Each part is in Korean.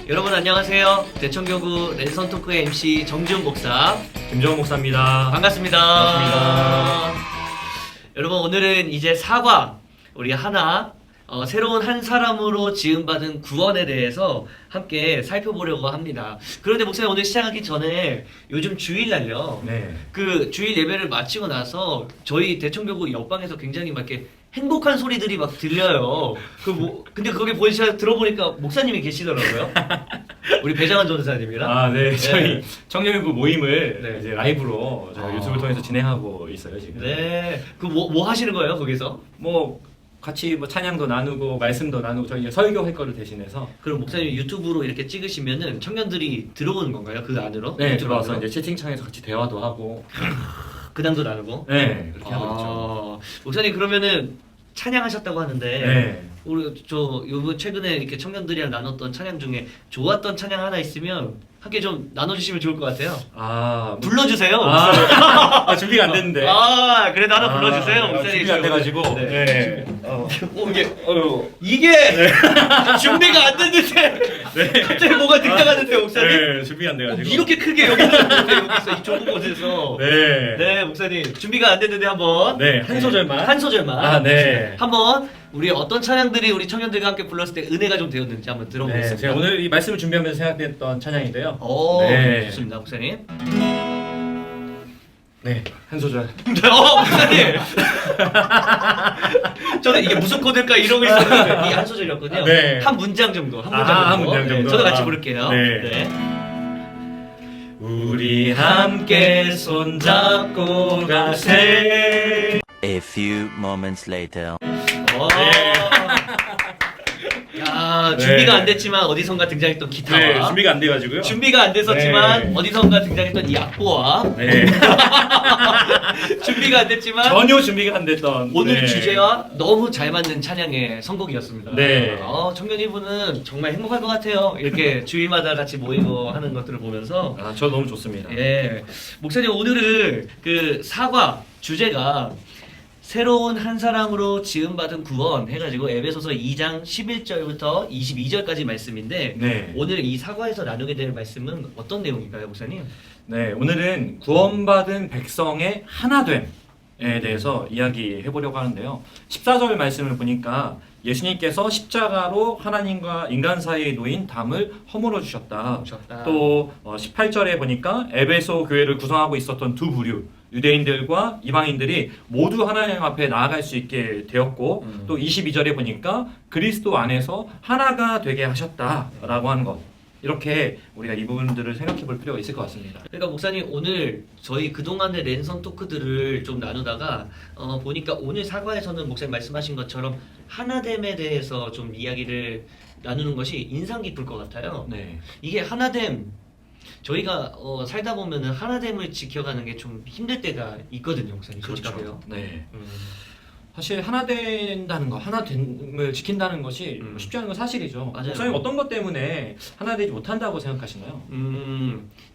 여러분 안녕하세요. 대청교구 랜선 토크의 MC 정지훈 목사 김정은 목사입니다. 반갑습니다. 반갑습니다. 여러분 오늘은 이제 사과 우리 하나 새로운 한 사람으로 지음받은 구원에 대해서 함께 살펴보려고 합니다. 그런데 목사님 오늘 시작하기 전에 요즘 주일날요. 네. 그 주일 예배를 마치고 나서 저희 대청교구 옆방에서 굉장히 막 이렇게 행복한 소리들이 막 들려요. 근데 거기 들어보니까 목사님이 계시더라고요. 우리 배장한 전사님이랑. 아, 네. 네. 저희 청년교구 모임을 네. 이제 라이브로 저희가 유튜브를 통해서 진행하고 있어요, 지금. 네. 뭐 하시는 거예요, 거기서? 뭐 같이 뭐 찬양도 나누고 말씀도 나누고 저희 이제 설교할 거를 대신해서 그럼 목사님 유튜브로 이렇게 찍으시면은 청년들이 들어오는 건가요? 그 안으로? 네, 유튜브 들어와서 안으로? 이제 채팅창에서 같이 대화도 하고 근황도 나누고. 네, 그렇게 하고 있죠. 목사님 그러면은 찬양하셨다고 하는데 네. 우리 요번 최근에 이렇게 청년들이랑 나눴던 찬양 중에 좋았던 찬양 하나 있으면 함께 좀 나눠주시면 좋을 것 같아요. 아, 불러주세요. 준비가 안 됐는데. 그래도 하나 불러주세요. 네, 목사님. 준비가 안 돼가지고. 네. 네. 이게 준비가 안 됐는데 갑자기 뭐가 등장하는데 목사님? 네, 준비가 안 돼가지고. 이렇게 크게 여기서 이 좁은 곳에서 네. 목사님 준비가 안 됐는데 한번 네, 한 소절만. 한 소절만 아, 네. 한번 우리 어떤 찬양들이 우리 청년들과 함께 불렀을 때 은혜가 좀 되었는지 한번 네, 들어보겠습니다. 제가 오늘 이 말씀을 준비하면서 생각했던 찬양인데요. 오, 네. 좋습니다, 목사님. 네, 한 소절. 목사님. 저는 이게 무슨 코드일까 이러고 있었는데 이게 한 소절이었거든요. 네. 한 문장 정도, 한 문장 정도. 한 문장 정도. 저도 같이 부를게요. 네. 우리 함께 손잡고 가세. A few moments later. 야, 네. 준비가 안 됐지만 어디선가 등장했던 기타와 네, 준비가 안 돼가지고요. 준비가 안 됐었지만 네. 어디선가 등장했던 이 악보와 네. 준비가 안 됐지만 전혀 준비가 안 됐던 오늘 네. 주제와 너무 잘 맞는 찬양의 선곡이었습니다. 네. 청년이분은 정말 행복할 것 같아요. 이렇게 주일마다 같이 모이고 하는 것들을 보면서. 아, 저 너무 좋습니다. 예. 목사님 오늘은 그 사과 주제가 새로운 한 사람으로 지음받은 구원 해가지고 에베소서 2장 11절부터 22절까지 말씀인데 네. 오늘 이 사과에서 나누게 될 말씀은 어떤 내용인가요, 목사님? 네, 오늘은 구원받은 백성의 하나됨에 대해서 이야기해 보려고 하는데요. 14절 말씀을 보니까 예수님께서 십자가로 하나님과 인간 사이에 놓인 담을 허물어 주셨다. 또 18절에 보니까 에베소 교회를 구성하고 있었던 두 부류 유대인들과 이방인들이 모두 하나님 앞에 나아갈 수 있게 되었고 또 22절에 보니까 그리스도 안에서 하나가 되게 하셨다라고 하는 것. 이렇게 우리가 이 부분들을 생각해 볼 필요가 있을 것 같습니다. 그러니까 목사님 오늘 저희 그동안의 랜선 토크들을 좀 나누다가 보니까 오늘 사과에서는 목사님 말씀하신 것처럼 하나됨에 대해서 좀 이야기를 나누는 것이 인상 깊을 것 같아요. 네. 이게 하나됨 저희가 살다 보면은 하나됨을 지켜가는 게 좀 힘들 때가 있거든요, 목사님. 솔직하게요. 네. 사실 하나 된다는 거, 하나됨을 지킨다는 것이 쉽지 않은 건 사실이죠. 맞아요. 목사님 어떤 것 때문에 하나 되지 못한다고 생각하시나요?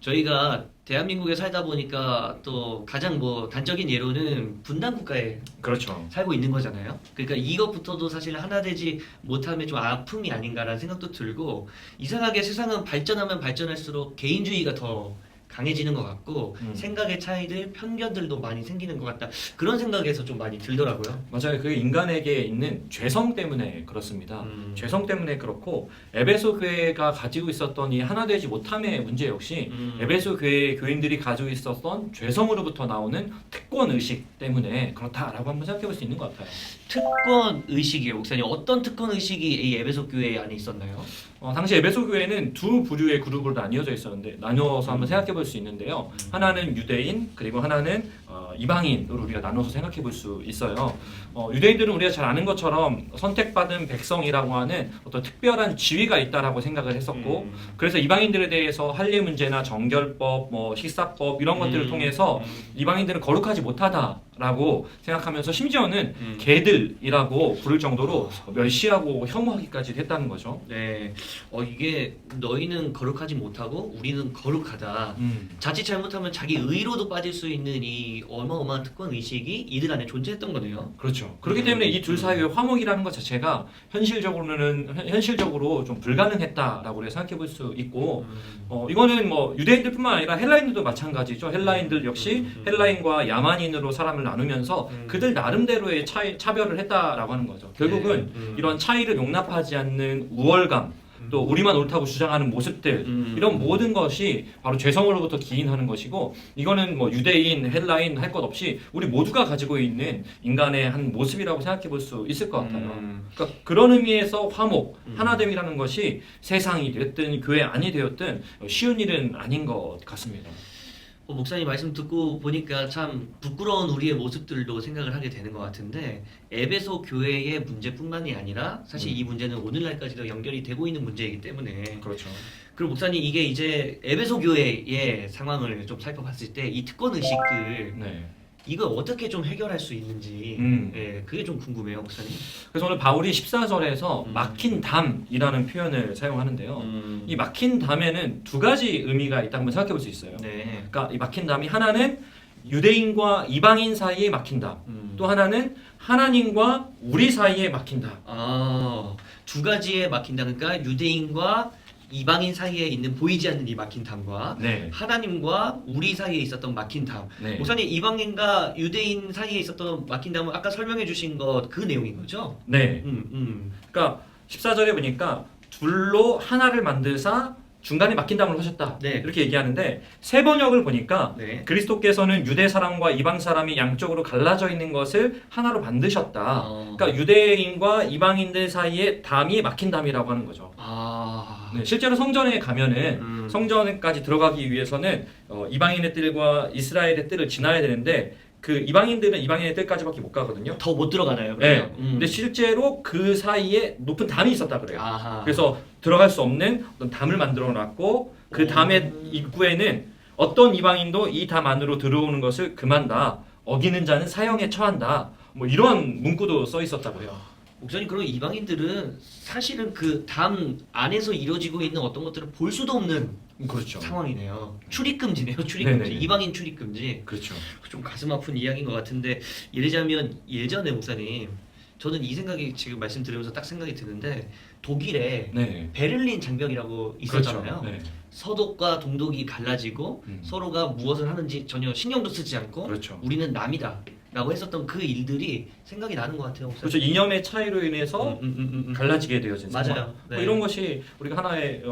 저희가 대한민국에 살다 보니까 또 가장 단적인 예로는 분단 국가에 그렇죠. 살고 있는 거잖아요. 그러니까 이것부터도 사실 하나 되지 못함의 좀 아픔이 아닌가라는 생각도 들고 이상하게 세상은 발전하면 발전할수록 개인주의가 더 강해지는 것 같고 생각의 차이들, 편견들도 많이 생기는 것 같다. 그런 생각에서 좀 많이 들더라고요. 맞아요. 그게 인간에게 있는 죄성 때문에 그렇습니다. 죄성 때문에 그렇고 에베소 교회가 가지고 있었던 이 하나 되지 못함의 문제 역시 에베소 교회 교인들이 가지고 있었던 죄성으로부터 나오는 특권 의식 때문에 그렇다라고 한번 생각해 볼 수 있는 것 같아요. 특권 의식이에요, 목사님. 어떤 특권 의식이 이 에베소 교회 안에 있었나요? 당시 에베소 교회는 두 부류의 그룹으로 나뉘어져 있었는데 나누어서 한번 생각해 볼 수 있는데요. 하나는 유대인 그리고 하나는 이방인으로 우리가 나눠서 생각해 볼 수 있어요. 유대인들은 우리가 잘 아는 것처럼 선택받은 백성이라고 하는 어떤 특별한 지위가 있다라고 생각을 했었고 그래서 이방인들에 대해서 할례 문제나 정결법, 식사법 이런 것들을 통해서 이방인들은 거룩하지 못하다 라고 생각하면서 심지어는 개들이라고 부를 정도로 멸시하고 혐오하기까지 했다는 거죠. 네, 이게 너희는 거룩하지 못하고 우리는 거룩하다. 자칫 잘못하면 자기 의로도 빠질 수 있는 이 어마어마한 특권 의식이 이들 안에 존재했던 거네요. 그렇죠. 그렇기 때문에 이 둘 사이의 화목이라는 것 자체가 현실적으로 좀 불가능했다라고 생각해 볼 수 있고, 이거는 뭐 유대인들뿐만 아니라 헬라인들도 마찬가지죠. 헬라인들 역시 헬라인과 야만인으로 사람을 나누면서 그들 나름대로의 차별을 했다라고 하는 거죠. 결국은 이런 차이를 용납하지 않는 우월감, 또 우리만 옳다고 주장하는 모습들, 이런 모든 것이 바로 죄성으로부터 기인하는 것이고, 이거는 뭐 유대인, 헬라인 할 것 없이 우리 모두가 가지고 있는 인간의 한 모습이라고 생각해 볼 수 있을 것 같아요. 그러니까 그런 의미에서 화목, 하나됨이라는 것이 세상이 됐든 교회 안이 되었든 쉬운 일은 아닌 것 같습니다. 목사님 말씀 듣고 보니까 참 부끄러운 우리의 모습들도 생각을 하게 되는 것 같은데, 에베소 교회의 문제뿐만이 아니라 사실 이 문제는 오늘날까지도 연결이 되고 있는 문제이기 때문에, 그렇죠. 그리고 목사님 이게 이제 에베소 교회의 상황을 좀 살펴봤을 때 이 특권 의식들 네. 이거 어떻게 좀 해결할 수 있는지 예, 그게 좀 궁금해요, 목사님. 그래서 오늘 바울이 14절에서 막힌 담이라는 표현을 사용하는데요. 이 막힌 담에는 두 가지 의미가 있다고 한번 생각해 볼 수 있어요. 네. 그러니까 이 막힌 담이 하나는 유대인과 이방인 사이에 막힌 담, 또 하나는 하나님과 우리 사이에 막힌 담. 두 가지에 막힌다. 그러니까 유대인과 이방인 사이에 있는 보이지 않는 이 막힌 담과 네. 하나님과 우리 사이에 있었던 막힌 담. 네. 목사님, 이방인과 유대인 사이에 있었던 막힌 담은 아까 설명해 주신 것 그 내용인 거죠? 네. 그러니까 14절에 보니까 둘로 하나를 만드사 중간에 막힌 담을 하셨다. 네. 이렇게 얘기하는데 세 번역을 보니까 네. 그리스도께서는 유대 사람과 이방 사람이 양쪽으로 갈라져 있는 것을 하나로 만드셨다. 어. 그러니까 유대인과 이방인들 사이에 담이 막힌 담이라고 하는 거죠. 네, 실제로 성전에 가면은 성전까지 들어가기 위해서는 이방인의 뜰과 이스라엘의 뜰을 지나야 되는데 그 이방인들은 이방인의 뜰까지밖에 못 가거든요. 더 못 들어가나요? 네. 그러면? 근데 실제로 그 사이에 높은 담이 있었다 그래요. 아하. 그래서 들어갈 수 없는 어떤 담을 만들어 놨고 그 담의 입구에는 어떤 이방인도 이 담 안으로 들어오는 것을 금한다. 어기는 자는 사형에 처한다. 뭐 이런 문구도 써 있었다고 해요. 목사님, 그럼 이방인들은 사실은 그 담 안에서 이루어지고 있는 어떤 것들을 볼 수도 없는 그렇죠. 상황이네요. 출입금지네요. 출입금지. 네네. 이방인 출입금지. 그렇죠. 좀 가슴 아픈 이야기인 것 같은데, 예를 들자면 예전에 목사님, 저는 이 생각이 지금 말씀 들으면서 딱 생각이 드는데, 독일에 네. 베를린 장벽이라고 있었잖아요. 그렇죠. 네. 서독과 동독이 갈라지고 서로가 무엇을 하는지 전혀 신경도 쓰지 않고 그렇죠. 우리는 남이다 라고 했었던 그 일들이 생각이 나는 것 같아요, 목사님. 그렇죠. 이념의 차이로 인해서 갈라지게 되어진 상황. 맞아요. 네. 뭐 이런 것이 우리가 하나의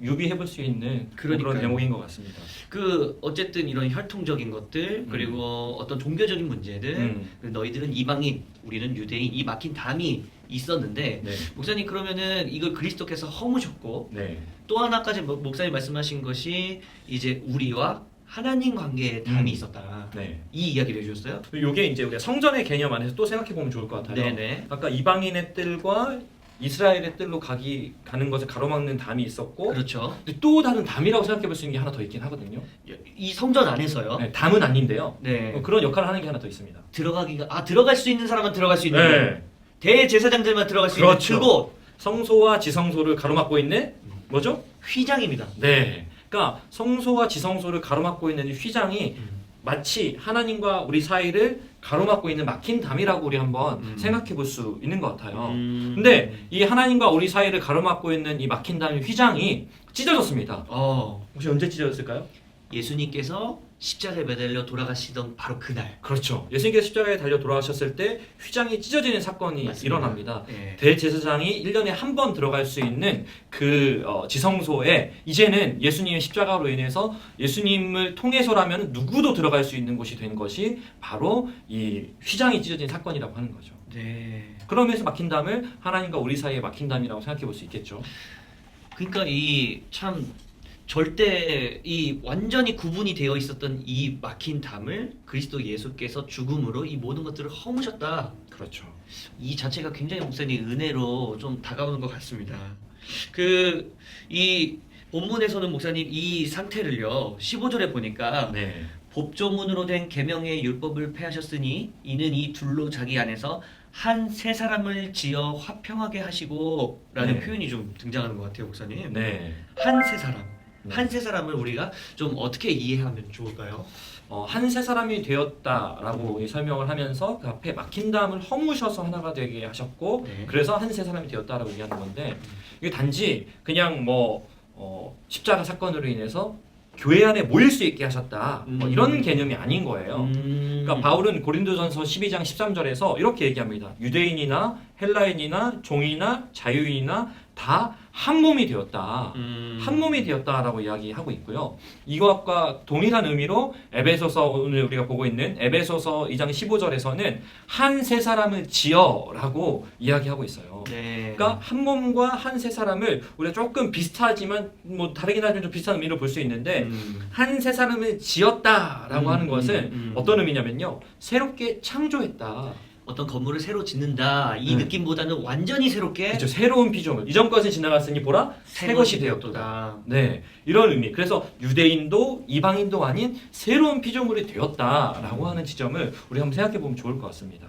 유비해볼 수 있는 그러니까요. 그런 대목인 것 같습니다. 그 어쨌든 이런 혈통적인 것들 그리고 어떤 종교적인 문제들, 너희들은 이방인, 우리는 유대인, 이 막힌 담이 있었는데, 네. 목사님 그러면은 이걸 그리스도께서 허무셨고, 네. 또 하나까지 목사님 말씀하신 것이 이제 우리와 하나님 관계에 담이 있었다. 네. 이 이야기를 해주셨어요? 이게 이제 우리가 성전의 개념 안에서 또 생각해 보면 좋을 것 같아요. 네네. 아까 이방인의 뜰과 이스라엘의 뜰로 가는 것을 가로막는 담이 있었고, 그렇죠. 근데 또 다른 담이라고 생각해 볼 수 있는 게 하나 더 있긴 하거든요. 이 성전 안에서요. 네, 담은 아닌데요. 네. 그런 역할을 하는 게 하나 더 있습니다. 들어갈 수 있는 사람은 들어갈 수 있는 네. 대제사장들만 들어갈 수 그렇죠. 있는 그곳, 성소와 지성소를 가로막고 있는 뭐죠? 휘장입니다. 네. 그러니까 성소와 지성소를 가로막고 있는 이 휘장이 마치 하나님과 우리 사이를 가로막고 있는 막힌 담이라고 우리 한번 생각해 볼 수 있는 것 같아요. 근데 이 하나님과 우리 사이를 가로막고 있는 이 막힌 담의 휘장이 찢어졌습니다. 혹시 언제 찢어졌을까요? 예수님께서 십자가에 매달려 돌아가시던 바로 그날. 그렇죠. 예수님께서 십자가에 달려 돌아가셨을 때 휘장이 찢어지는 사건이 맞습니다. 일어납니다. 네. 대제사장이 1년에 한 번 들어갈 수 있는 그 지성소에 이제는 예수님의 십자가로 인해서 예수님을 통해서라면 누구도 들어갈 수 있는 곳이 된 것이 바로 이 휘장이 찢어진 사건이라고 하는 거죠. 네. 그러면서 막힌 담을 하나님과 우리 사이에 막힌 담이라고 생각해 볼 수 있겠죠. 그러니까 이 참 절대 이 완전히 구분이 되어 있었던 이 막힌 담을 그리스도 예수께서 죽음으로 이 모든 것들을 허무셨다. 그렇죠. 이 자체가 굉장히 목사님 은혜로 좀 다가오는 것 같습니다. 이 본문에서는 목사님 이 상태를요 15절에 보니까 네. 법조문으로 된 계명의 율법을 폐하셨으니 이는 이 둘로 자기 안에서 한 세 사람을 지어 화평하게 하시고라는 네. 표현이 좀 등장하는 것 같아요, 목사님. 네. 한 세 사람. 네. 한 세 사람을 우리가 좀 어떻게 이해하면 좋을까요? 한 세 사람이 되었다라고 이 설명을 하면서 그 앞에 막힌 담을 허무셔서 하나가 되게 하셨고 네. 그래서 한 세 사람이 되었다라고 얘기하는 건데 이게 단지 그냥 뭐 십자가 사건으로 인해서 교회 안에 모일 수 있게 하셨다 뭐 이런 개념이 아닌 거예요. 그러니까 바울은 고린도전서 12장 13절에서 이렇게 얘기합니다. 유대인이나 헬라인이나 종이나 자유인이나 다 한 몸이 되었다. 한 몸이 되었다라고 이야기하고 있고요. 이것과 동일한 의미로 에베소서 오늘 우리가 보고 있는 에베소서 2장 15절에서는 한 세 사람을 지어라고 이야기하고 있어요. 네. 그러니까 한 몸과 한 세 사람을 우리가 조금 비슷하지만 뭐 다르긴 하지만 좀 비슷한 의미로 볼 수 있는데 한 세 사람을 지었다라고 하는 것은 어떤 의미냐면요. 새롭게 창조했다. 어떤 건물을 새로 짓는다 이 느낌보다는 완전히 새롭게 그렇죠. 새로운 피조물. 이전 것은 지나갔으니 보라 새 것이 되었도다. 네, 이런 의미. 그래서 유대인도 이방인도 아닌 새로운 피조물이 되었다라고 하는 지점을 우리 한번 생각해 보면 좋을 것 같습니다.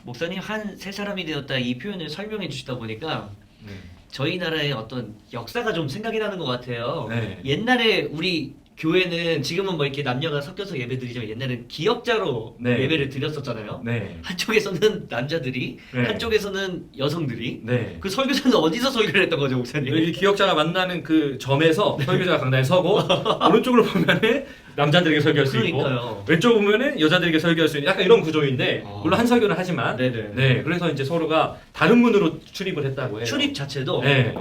목사님 한 세 사람이 되었다 이 표현을 설명해 주시다 보니까 네. 저희 나라의 어떤 역사가 좀 생각이 나는 것 같아요. 네. 옛날에 우리 교회는 지금은 뭐 이렇게 남녀가 섞여서 예배드리지만 옛날에는 기역자로 네. 예배를 드렸었잖아요. 네. 한쪽에서는 남자들이 네. 한쪽에서는 여성들이 네. 그 설교자는 어디서 설교를 했던 거죠, 목사님? 이 기억자가 만나는 그 점에서 설교자가 강단에 서고 오른쪽으로 보면은 남자들에게 설교할 수 있고 그러니까요. 왼쪽 보면은 여자들에게 설교할 수 있는 약간 이런 구조인데 아. 물론 한 설교를 하지만 네네. 네 그래서 이제 서로가 다른 문으로 출입을 했다고 해요. 출입 자체도 네.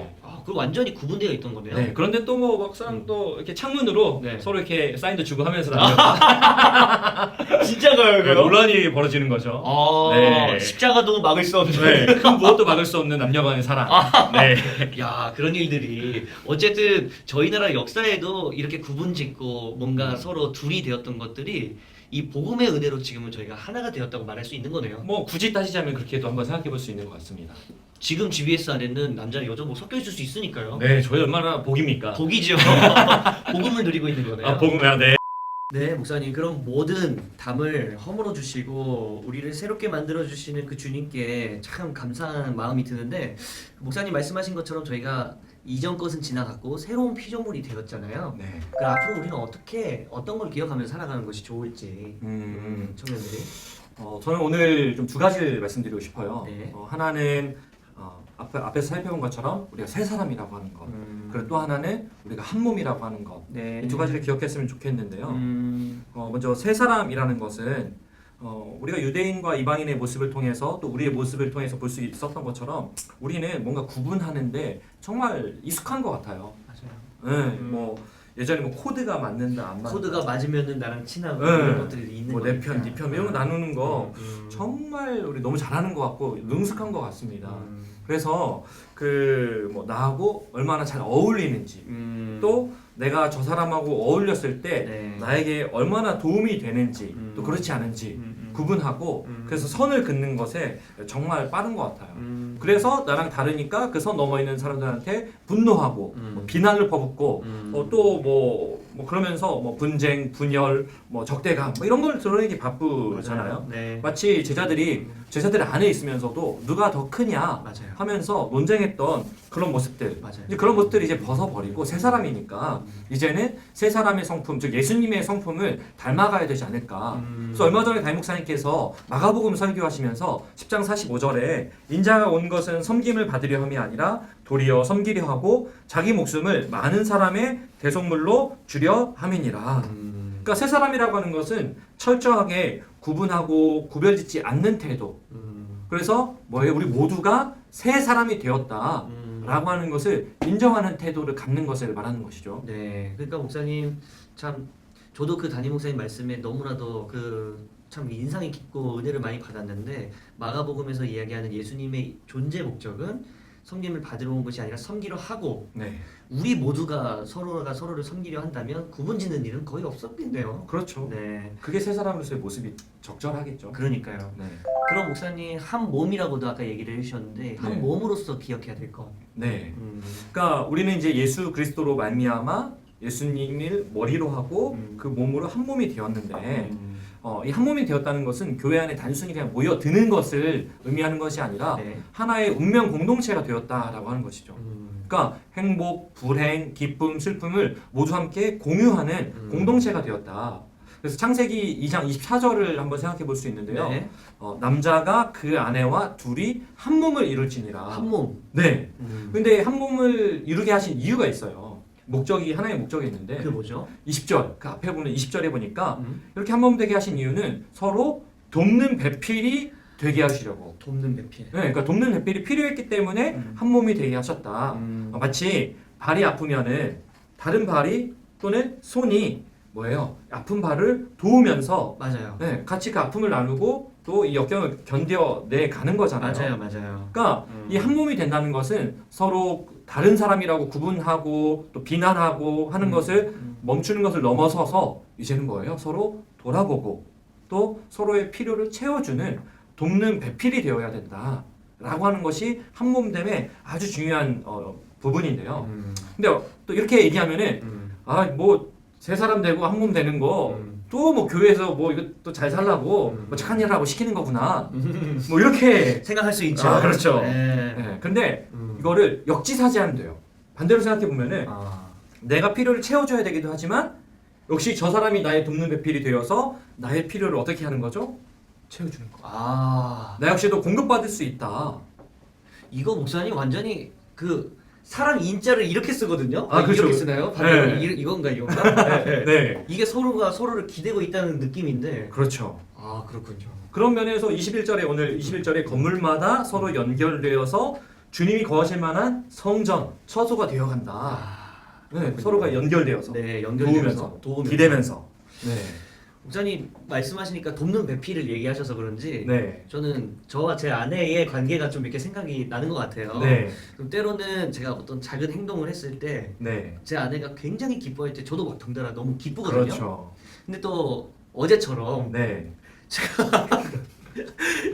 그리고 완전히 구분되어 있던 거네요. 네, 그런데 또 뭐 막상 또 이렇게 창문으로 네. 서로 이렇게 사인도 주고 하면서 나중에 진짜가요, 그거? 논란이 벌어지는 거죠. 네. 십자가도 막을 수 없는. 네, 그 무엇도 막을 수 없는 남녀 간의 사랑. 네. 야, 그런 일들이 어쨌든 저희 나라 역사에도 이렇게 구분짓고 뭔가 서로 둘이 되었던 것들이 이 복음의 은혜로 지금은 저희가 하나가 되었다고 말할 수 있는 거네요. 뭐 굳이 따지자면 그렇게도 한번 생각해 볼 수 있는 것 같습니다. 지금 GBS 안에는 남자랑 여자 뭐 섞여 있을 수 있으니까요. 네, 저희 얼마나 복입니까? 복이죠. 복음을 누리고 있는 거네요. 아, 복음이야, 네. 네, 목사님. 그럼 모든 담을 허물어 주시고 우리를 새롭게 만들어 주시는 그 주님께 참 감사한 마음이 드는데 목사님 말씀하신 것처럼 저희가 이전 것은 지나갔고 새로운 피조물이 되었잖아요. 네. 그 앞으로 우리는 어떤 걸 기억하면서 살아가는 것이 좋을지 청년들이. 저는 오늘 좀 두 가지를 말씀드리고 싶어요. 네. 하나는 앞에서 살펴본 것처럼 우리가 세 사람이라고 하는 것. 그리고 또 하나는 우리가 한 몸이라고 하는 것. 네. 이 두 가지를 기억했으면 좋겠는데요. 음. 먼저 세 사람이라는 것은 우리가 유대인과 이방인의 모습을 통해서 또 우리의 모습을 통해서 볼 수 있었던 것처럼 우리는 뭔가 구분하는데 정말 익숙한 것 같아요. 맞아요. 네, 뭐 예전에 뭐 코드가 맞는다 안 맞는다. 코드가 맞으면은 나랑 친하고 네. 이런 것들이 있는 뭐 내 편, 네 편 이런 거 나누는 거 음. 정말 우리 너무 잘하는 것 같고 능숙한 것 같습니다. 음. 그래서 그 뭐 나하고 얼마나 잘 어울리는지 또 내가 저 사람하고 어울렸을 때 네. 나에게 얼마나 도움이 되는지 또 그렇지 않은지 구분하고 그래서 선을 긋는 것에 정말 빠른 것 같아요. 그래서 나랑 다르니까 그 선 넘어 있는 사람들한테 분노하고 뭐 비난을 퍼붓고 또 뭐 그러면서 뭐 분쟁, 분열, 뭐 적대감 뭐 이런 걸 드러내기 바쁘잖아요. 네. 마치 제자들 안에 있으면서도 누가 더 크냐 맞아요. 하면서 논쟁했던 그런 모습들. 맞아요. 이제 그런 것들을 이제 벗어버리고 새 사람이니까 이제는 새 사람의 성품, 즉 예수님의 성품을 닮아가야 되지 않을까. 그래서 얼마 전에 담임 목사님께서 마가복음 설교하시면서 10장 45절에 인자가 온 것은 섬김을 받으려 함이 아니라 도리어 섬기려 하고 자기 목숨을 많은 사람의 대속물로 주려 함이니라. 그러니까 새 사람이라고 하는 것은 철저하게 구분하고 구별짓지 않는 태도. 그래서 뭐예요? 우리 모두가 새 사람이 되었다라고 하는 것을 인정하는 태도를 갖는 것을 말하는 것이죠. 네, 그러니까 목사님 참 저도 그 담임 목사님 말씀에 너무나도 참 인상이 깊고 은혜를 많이 받았는데 마가복음에서 이야기하는 예수님의 존재 목적은 섬김을 받으러 온 것이 아니라 섬기려 하고 네, 우리 모두가 서로가 서로를 섬기려 한다면 구분짓는 일은 거의 없었겠네요. 그렇죠. 네, 그게 새 사람으로서의 모습이 적절하겠죠. 그러니까요. 네, 그럼 목사님 한 몸이라고도 아까 얘기를 해주셨는데 한 네. 몸으로서 기억해야 될 것. 네. 그러니까 우리는 이제 예수 그리스도로 말미암아 예수님을 머리로 하고 그 몸으로 한 몸이 되었는데 이 한 몸이 되었다는 것은 교회 안에 단순히 그냥 모여드는 것을 의미하는 것이 아니라 네. 하나의 운명 공동체가 되었다라고 하는 것이죠. 그러니까 행복, 불행, 기쁨, 슬픔을 모두 함께 공유하는 공동체가 되었다. 그래서 창세기 2장 24절을 한번 생각해 볼 수 있는데요. 네. 남자가 그 아내와 둘이 한 몸을 이룰지니라. 한 몸. 네. 근데 한 몸을 이루게 하신 이유가 있어요. 목적이 하나의 목적이 있는데 그게 뭐죠? 20절 그 앞에 보면 20절에 보니까 이렇게 한 몸 되게 하신 이유는 서로 돕는 배필이 되게 하시려고. 돕는 배필. 네, 그러니까 돕는 배필이 필요했기 때문에 한 몸이 되게 하셨다. 마치 발이 아프면은 다른 발이 또는 손이 뭐예요? 아픈 발을 도우면서 맞아요. 네, 같이 그 아픔을 나누고 또 이 역경을 견뎌내 가는 거잖아요. 맞아요. 그러니까 이 한 몸이 된다는 것은 서로 다른 사람이라고 구분하고 또 비난하고 하는 것을 멈추는 것을 넘어서서 이제는 뭐예요? 서로 돌아보고 또 서로의 필요를 채워주는 돕는 배필이 되어야 된다라고 하는 것이 한 몸됨의 아주 중요한 부분인데요. 근데 또 이렇게 얘기하면은 뭐 세 사람 되고 한 몸 되는 거 또 뭐 교회에서 뭐 이거 또 잘 살라고 뭐 착한 일을 하고 시키는 거구나 뭐 이렇게 생각할 수 있죠. 그렇죠. 네. 네, 근데 이거를 역지사지하면 돼요. 반대로 생각해 보면은 내가 필요를 채워줘야 되기도 하지만 역시 저 사람이 나의 돕는 배필이 되어서 나의 필요를 어떻게 하는 거죠? 채워주는 거. 나 나 역시도 공급받을 수 있다. 이거 목사님 완전히 그 사람 인자를 이렇게 쓰거든요. 그렇죠. 이렇게 쓰나요? 반대로 네. 이건가? 네. 이게 서로가 서로를 기대고 있다는 느낌인데. 그렇죠. 그렇군요. 그런 면에서 21절에 오늘 21절에 건물마다 서로 연결되어서 주님이 거하실 만한 성전, 처소가 되어간다. 네, 서로가 연결되어서 네, 연결되면서 기대면서. 네. 목사님 말씀하시니까 돕는 배필을 얘기하셔서 그런지 네. 저는 저와 제 아내의 관계가 좀 이렇게 생각이 나는 것 같아요. 네. 그럼 때로는 제가 어떤 작은 행동을 했을 때 제 네. 아내가 굉장히 기뻐할 때 저도 막 덩달아 너무 기쁘거든요. 그렇죠. 근데 또 어제처럼 네.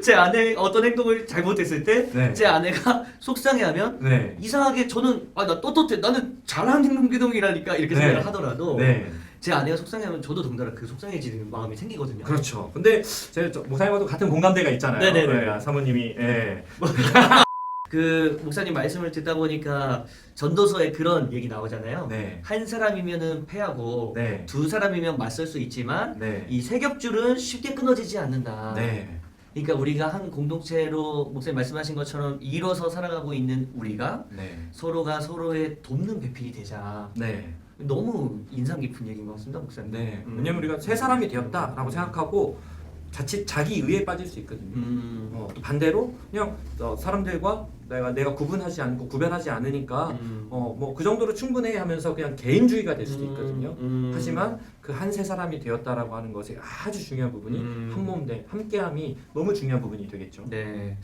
제 아내 어떤 행동을 잘못했을 때 제 네. 아내가 속상해하면 네. 이상하게 저는 나 떳떳해 나는 잘하는 행동이라니까 이렇게 네. 생각을 하더라도 네. 제 아내가 속상해하면 저도 덩달아 그 속상해지는 마음이 생기거든요. 그렇죠. 근데 제가 목사님과도 같은 공감대가 있잖아요. 네네네. 네, 사모님이. 네. 그 목사님 말씀을 듣다 보니까 전도서에 그런 얘기 나오잖아요. 네. 한 사람이면은 패하고 네. 두 사람이면 맞설 수 있지만 네. 이 세 겹줄은 쉽게 끊어지지 않는다. 네. 그러니까 우리가 한 공동체로 목사님 말씀하신 것처럼 이뤄서 살아가고 있는 우리가 네. 서로가 서로의 돕는 배필이 되자. 네. 너무 인상 깊은 얘기인 것 같습니다, 목사님. 네. 왜냐면 우리가 세 사람이 되었다라고 생각하고 자칫 자기 의에 빠질 수 있거든요. 또 반대로 그냥 사람들과 내가 구분하지 않고 구별하지 않으니까 뭐 그 정도로 충분해 하면서 그냥 개인주의가 될 수도 있거든요. 하지만 그 한 세 사람이 되었다라고 하는 것이 아주 중요한 부분이 한 몸됨, 함께함이 너무 중요한 부분이 되겠죠. 네.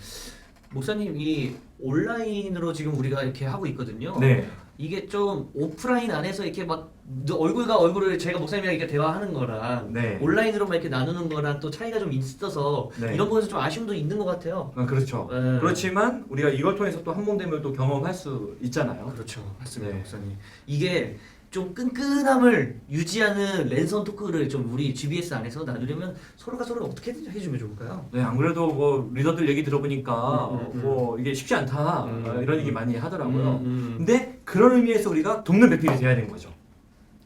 목사님 이 온라인으로 지금 우리가 이렇게 하고 있거든요. 네. 이게 좀 오프라인 안에서 이렇게 막 얼굴과 얼굴을 제가 목사님이랑 이렇게 대화하는 거랑 네. 온라인으로만 이렇게 나누는 거랑 또 차이가 좀 있어서 네. 이런 부분에서 좀 아쉬움도 있는 것 같아요. 그렇죠. 네. 그렇지만 우리가 이걸 통해서 또 한 몸됨을 또 경험할 수 있잖아요. 그렇죠. 맞습니다, 네. 목사님. 이게 좀 끈끈함을 유지하는 랜선 토크를 좀 우리 GBS 안에서 나누려면 서로가 서로 어떻게 해주면 좋을까요? 네, 안 그래도 뭐 리더들 얘기 들어보니까 음. 뭐 이게 쉽지 않다 이런 얘기 많이 하더라고요. 음. 근데 그런 의미에서 우리가 돕는 배필이 돼야 되는 거죠.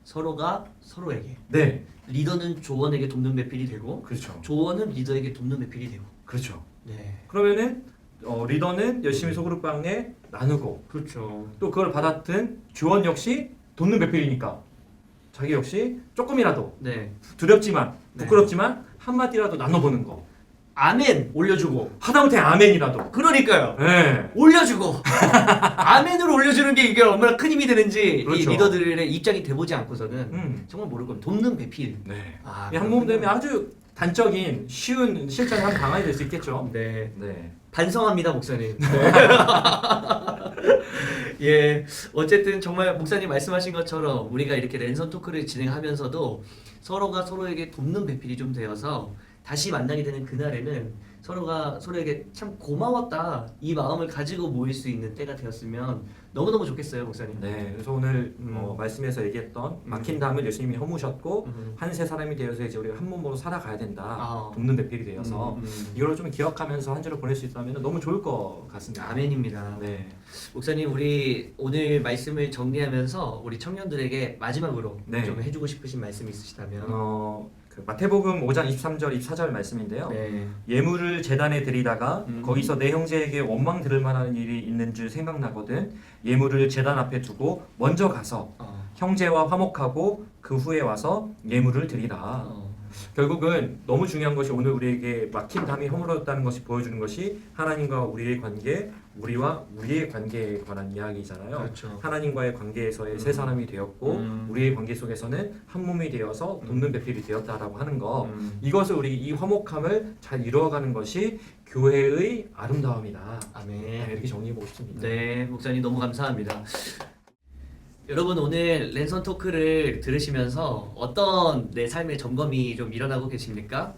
서로가 서로에게 네, 리더는 조원에게 돕는 배필이 되고 그렇죠. 조원은 리더에게 돕는 배필이 되고. 그렇죠. 네. 그러면은 리더는 열심히 소그룹방에 나누고 그렇죠. 또 그걸 받았던 조원 역시 돕는 배필이니까 자기 역시 조금이라도 네. 두렵지만 네. 부끄럽지만 한마디라도 나눠보는 거. 아멘 올려주고. 하다못해 아멘이라도. 그러니까요. 네. 올려주고. 아멘을 올려주는 게 이게 얼마나 큰 힘이 되는지 그렇죠. 이 리더들의 입장이 돼보지 않고서는 정말 모를 겁니다. 돕는 배필. 네. 아, 이 한몸됨이 아주 단적인 쉬운 실천의 한 방안이 될 수 있겠죠. 네. 네. 반성합니다, 목사님. 예, 어쨌든 정말 목사님 말씀하신 것처럼 우리가 이렇게 랜선 토크를 진행하면서도 서로가 서로에게 돕는 배필이 좀 되어서 다시 만나게 되는 그날에는 서로가 서로에게 참 고마웠다 이 마음을 가지고 모일 수 있는 때가 되었으면 너무너무 좋겠어요, 목사님. 네, 그래서 오늘 말씀에서 얘기했던 막힌 담을 예수님이 허무셨고 한 세 사람이 되어서 이제 우리가 한 몸으로 살아가야 된다. 아. 돕는 배필이 되어서 이걸 좀 기억하면서 한 주를 보낼 수 있다면 너무 좋을 것 같습니다. 아멘입니다. 네, 목사님, 우리 오늘 말씀을 정리하면서 우리 청년들에게 마지막으로 네. 좀 해주고 싶으신 말씀 있으시다면. 그 마태복음 5장 23절 24절 말씀인데요. 네. 예물을 제단에 드리다가 거기서 내 형제에게 원망 들을 만한 일이 있는 줄 생각나거든 예물을 제단 앞에 두고 먼저 가서 형제와 화목하고 그 후에 와서 예물을 드리라. 결국은 너무 중요한 것이 오늘 우리에게 막힌 담이 허물어졌다는 것이 보여주는 것이 하나님과 우리의 관계, 우리와 우리의 관계에 관한 이야기잖아요. 그렇죠. 하나님과의 관계에서의 세 사람이 되었고 우리의 관계 속에서는 한 몸이 되어서 돕는 배필이 되었다라고 하는 거. 이것을 우리 이 화목함을 잘 이루어가는 것이 교회의 아름다움이다. 아멘. 네, 이렇게 정리해보고 싶습니다. 네, 목사님 너무 감사합니다. 여러분, 오늘 랜선 토크를 들으시면서 어떤 내 삶의 점검이 좀 일어나고 계십니까?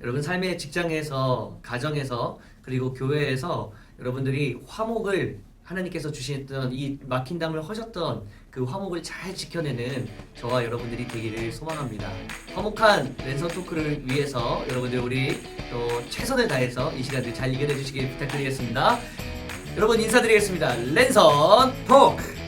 여러분 삶의 직장에서, 가정에서, 그리고 교회에서 여러분들이 화목을 하나님께서 주셨던 이 막힌 담을 허셨던 그 화목을 잘 지켜내는 저와 여러분들이 되기를 소망합니다. 화목한 랜선 토크를 위해서 여러분들 우리 또 최선을 다해서 이 시간을 잘 이겨내 주시길 부탁드리겠습니다. 여러분 인사드리겠습니다. 랜선 토크!